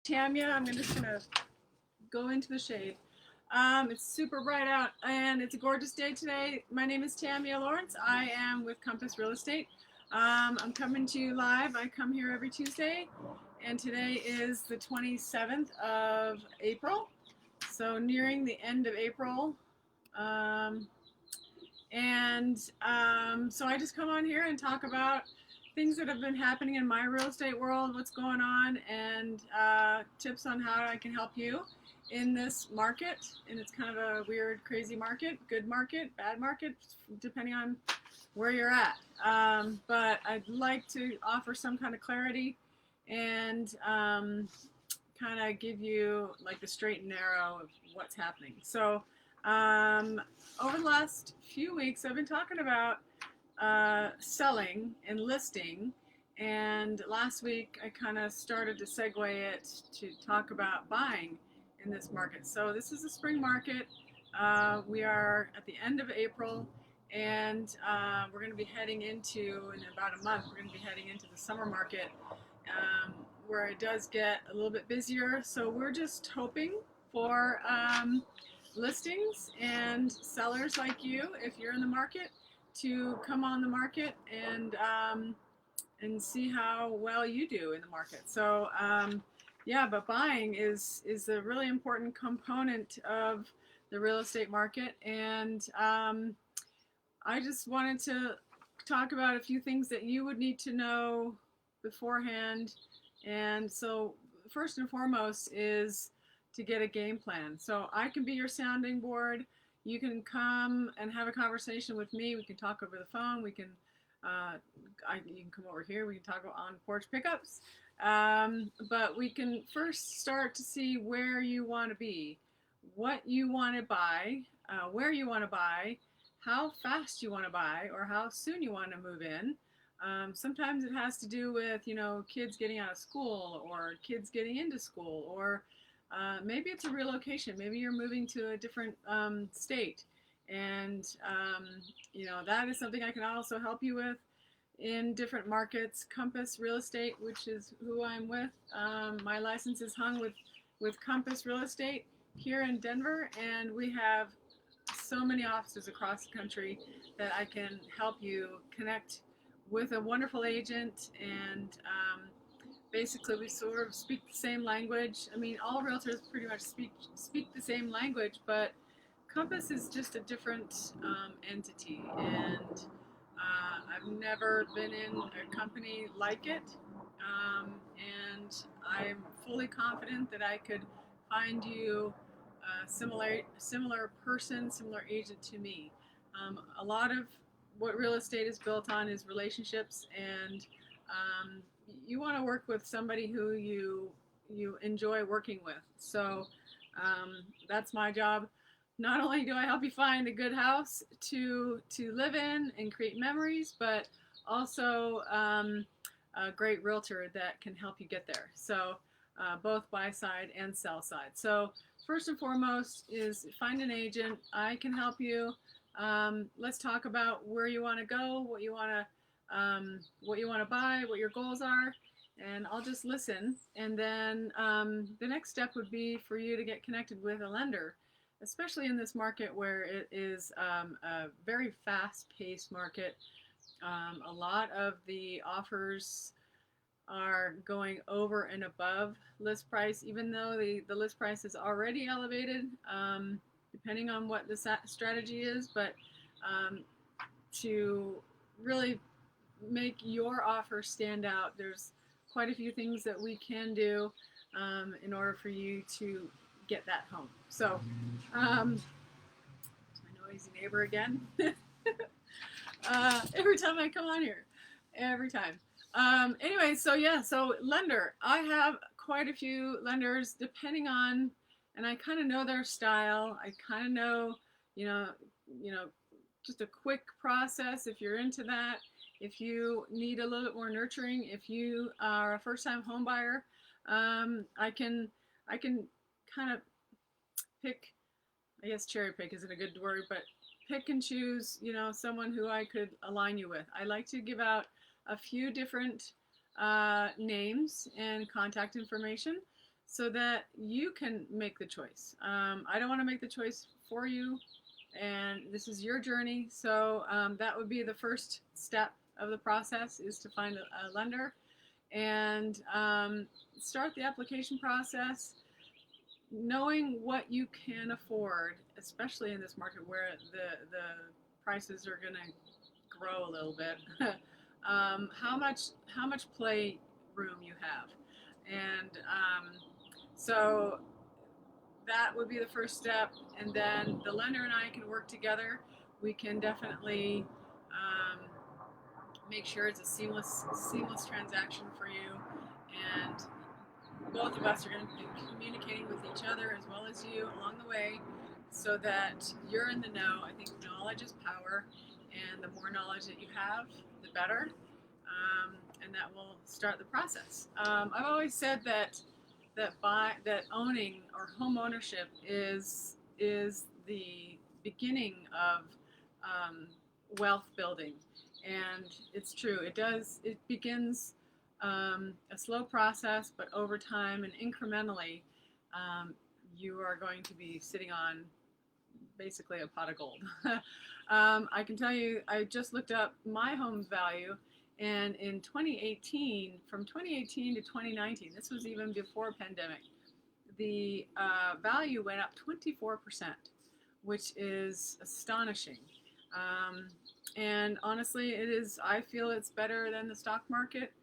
Tamya. I'm just gonna go into the shade. It's super bright out and it's a gorgeous day today. My name is Tamya Lawrence. I am with Compass Real Estate. I'm coming to you live. I come here every Tuesday, and today is the 27th of April. So nearing the end of April. Um, so I just come on here and talk about things that have been happening in my real estate world, what's going on, and tips on how I can help you in this market. And it's kind of a weird, crazy market, good market, bad market, depending on where you're at. But I'd like to offer some kind of clarity and kind of give you like the straight and narrow of what's happening. So um, over the last few weeks, I've been talking about selling and listing. And last week, I kind of started to segue it to talk about buying in this market. So this is the spring market. We are at the end of April, and we're going to be heading into, in about a month, we're going to be heading into the summer market, where it does get a little bit busier. So we're just hoping for listings and sellers like you, if you're in the market, to come on the market and see how well you do in the market. So yeah, but buying is a really important component of the real estate market, and I just wanted to talk about a few things that you would need to know beforehand. And so first and foremost is to get a game plan. So I can be your sounding board. You can come and have a conversation with me. We can talk over the phone. We can, you can come over here. We can talk on Porch Pick Ups. But we can first start to see where you want to be, what you want to buy, where you want to buy, how fast you want to buy, or how soon you want to move in. Sometimes it has to do with, kids getting out of school or kids getting into school, or maybe it's a relocation. Maybe you're moving to a different state. And, that is something I can also help you with in different markets. Compass Real Estate, which is who I'm with. My license is hung with Compass Real Estate here in Denver. And we have so many offices across the country that I can help you connect with a wonderful agent. And basically we sort of speak the same language. I mean, all realtors pretty much speak the same language, but Compass is just a different entity, and I've never been in a company like it, and I'm fully confident that I could find you a similar person, similar agent to me. A lot of what real estate is built on is relationships, and you want to work with somebody who you enjoy working with. So that's my job. Not only do I help you find a good house to live in and create memories, but also a great realtor that can help you get there. So both buy side and sell side. So first and foremost is find an agent. I can help you. Let's talk about where you want to go, what you want to buy, what your goals are, and I'll just listen. And then the next step would be for you to get connected with a lender, especially in this market where it is a very fast-paced market. A lot of the offers are going over and above list price, even though the list price is already elevated, depending on what the strategy is. But to really make your offer stand out, there's quite a few things that we can do in order for you to get that home. So, my noisy neighbor again. Every time I come on here, every time. Anyway, so yeah, so lender. I have quite a few lenders, depending on, and I kind of know their style. I kind of know, just a quick process if you're into that. If you need a little bit more nurturing, if you are a first-time home buyer, I can kind of pick, I guess cherry pick isn't a good word, but pick and choose, someone who I could align you with. I like to give out a few different names and contact information. so that you can make the choice. I don't want to make the choice for you, and this is your journey. So that would be the first step of the process, is to find a lender and start the application process, knowing what you can afford, especially in this market where the prices are going to grow a little bit. How much play room you have, and so that would be the first step. And then the lender and I can work together. We can definitely um, make sure it's a seamless transaction for you, and both of us are going to be communicating with each other as well as you along the way, so that you're in the know. I think knowledge is power, and the more knowledge that you have, the better, and that will start the process. I've always said that owning or home ownership is the beginning of wealth building, and it's true. It begins a slow process, but over time and incrementally, you are going to be sitting on basically a pot of gold. I can tell you, I just looked up my home's value, and in 2018, from 2018 to 2019, this was even before pandemic, the value went up 24%, which is astonishing. And honestly, I feel it's better than the stock market.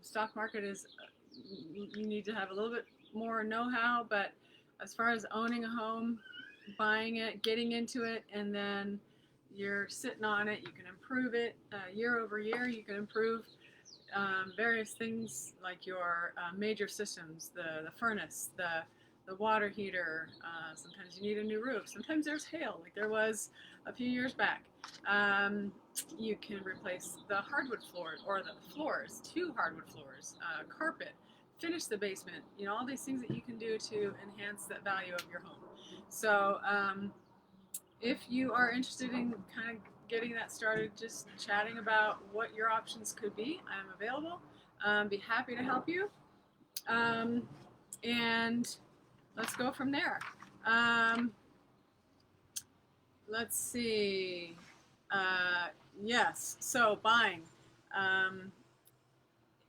Stock market is, you need to have a little bit more know-how, but as far as owning a home, buying it, getting into it, and then you're sitting on it, you can improve it year over year. You can improve various things like your major systems, the furnace, the water heater. Sometimes you need a new roof. Sometimes there's hail, like there was a few years back. You can replace the hardwood floors, or the floors, 2 hardwood floors, carpet, finish the basement. All these things that you can do to enhance the value of your home. So if you are interested in kind of getting that started, just chatting about what your options could be, I'm available. Be happy to help you. And let's go from there. Let's see. Yes, so buying.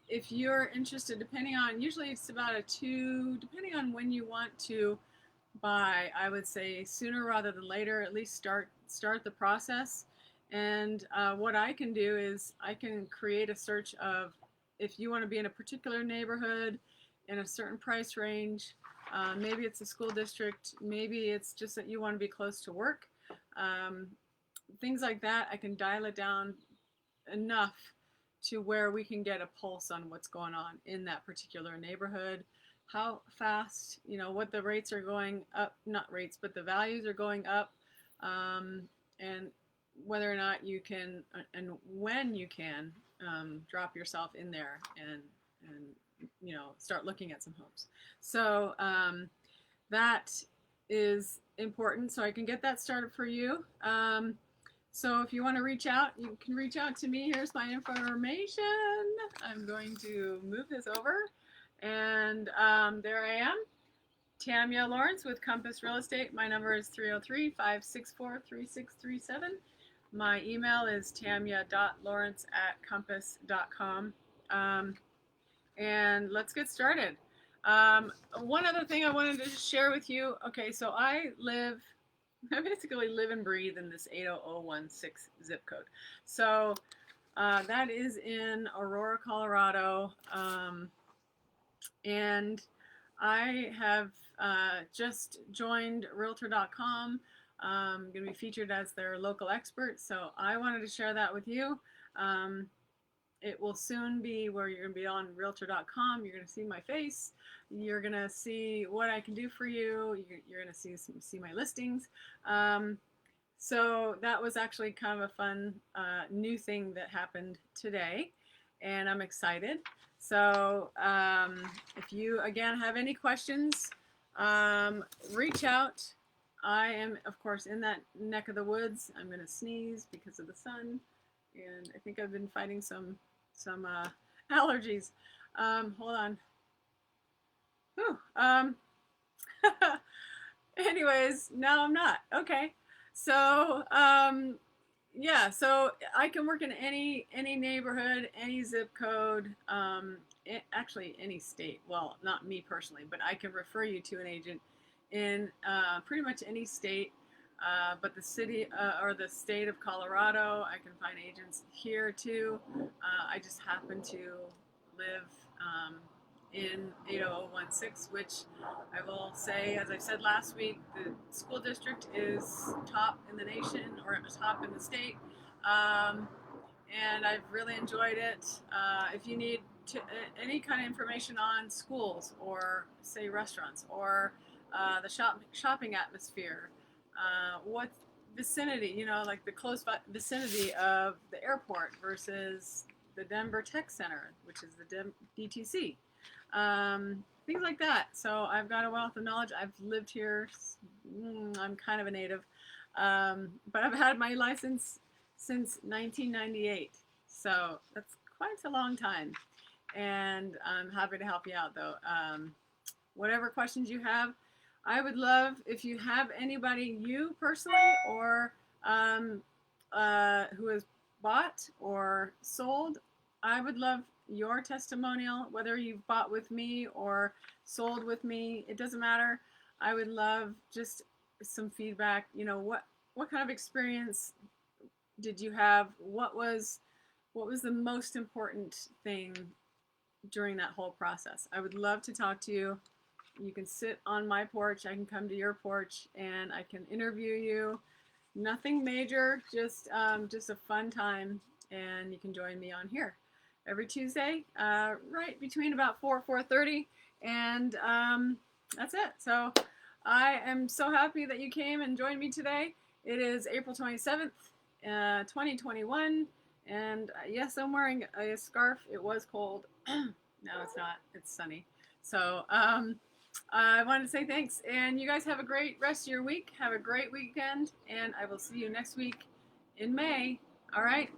If you're interested, usually it's about a 2, depending on when you want to buy, I would say sooner rather than later, at least start the process. And what I can do is I can create a search of, if you want to be in a particular neighborhood in a certain price range, maybe it's a school district, maybe it's just that you want to be close to work, things like that. I can dial it down enough to where we can get a pulse on what's going on in that particular neighborhood, how fast, what the rates are going up, not rates, but the values are going up, and whether or not you can, and when you can, drop yourself in there and start looking at some homes. So that is important. So I can get that started for you. So if you want to reach out, you can reach out to me. Here's my information. I'm going to move this over. And there I am, Tamya Lawrence with Compass Real Estate. My number is 303-564-3637. My email is tamya.lawrence@compass.com. And let's get started. One other thing I wanted to share with you. Okay, so I basically live and breathe in this 80016 zip code. So that is in Aurora, Colorado. And I have just joined Realtor.com. I'm going to be featured as their local expert. So I wanted to share that with you. It will soon be where you're going to be on Realtor.com. You're going to see my face. You're going to see what I can do for you. You're going to see my listings. So that was actually kind of a fun new thing that happened today, and I'm excited. So if you, again, have any questions, reach out. I am, of course, in that neck of the woods. I'm going to sneeze because of the sun, and I think I've been fighting some allergies. Hold on. Whew, anyways, no, I'm not. Okay. So, yeah, so I can work in any neighborhood, any zip code, actually any state. Well, not me personally, but I can refer you to an agent in pretty much any state. But the city or the state of Colorado, I can find agents here too. I just happen to live in 80016, which I will say, as I said last week, the school district is top in the nation or top in the state. Um, and I've really enjoyed it. If you need any kind of information on schools or, say, restaurants or the shopping atmosphere, what vicinity, like the close vicinity of the airport versus the Denver Tech Center, which is the DTC. Things like that. So I've got a wealth of knowledge. I've lived here. I'm kind of a native, but I've had my license since 1998. So that's quite a long time. And I'm happy to help you out, though. Whatever questions you have, I would love if you have anybody, you personally, or who has bought or sold. I would love your testimonial, whether you've bought with me or sold with me. It doesn't matter. I would love just some feedback. What kind of experience did you have? What was the most important thing during that whole process? I would love to talk to you. You can sit on my porch. I can come to your porch and I can interview you. Nothing major, just a fun time, and you can join me on here every Tuesday, right between about 4:30, and that's it. So I am so happy that you came and joined me today. It is April 27th, 2021, and yes, I'm wearing a scarf. It was cold. No, it's not. It's sunny. So I wanted to say thanks, and you guys have a great rest of your week. Have a great weekend, and I will see you next week in May. All right?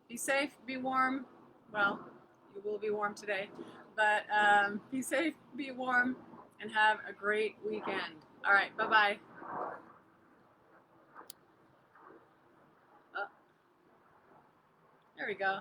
Be safe, be warm. Well, you will be warm today, but be safe, be warm, and have a great weekend. All right, bye-bye. Oh, there we go.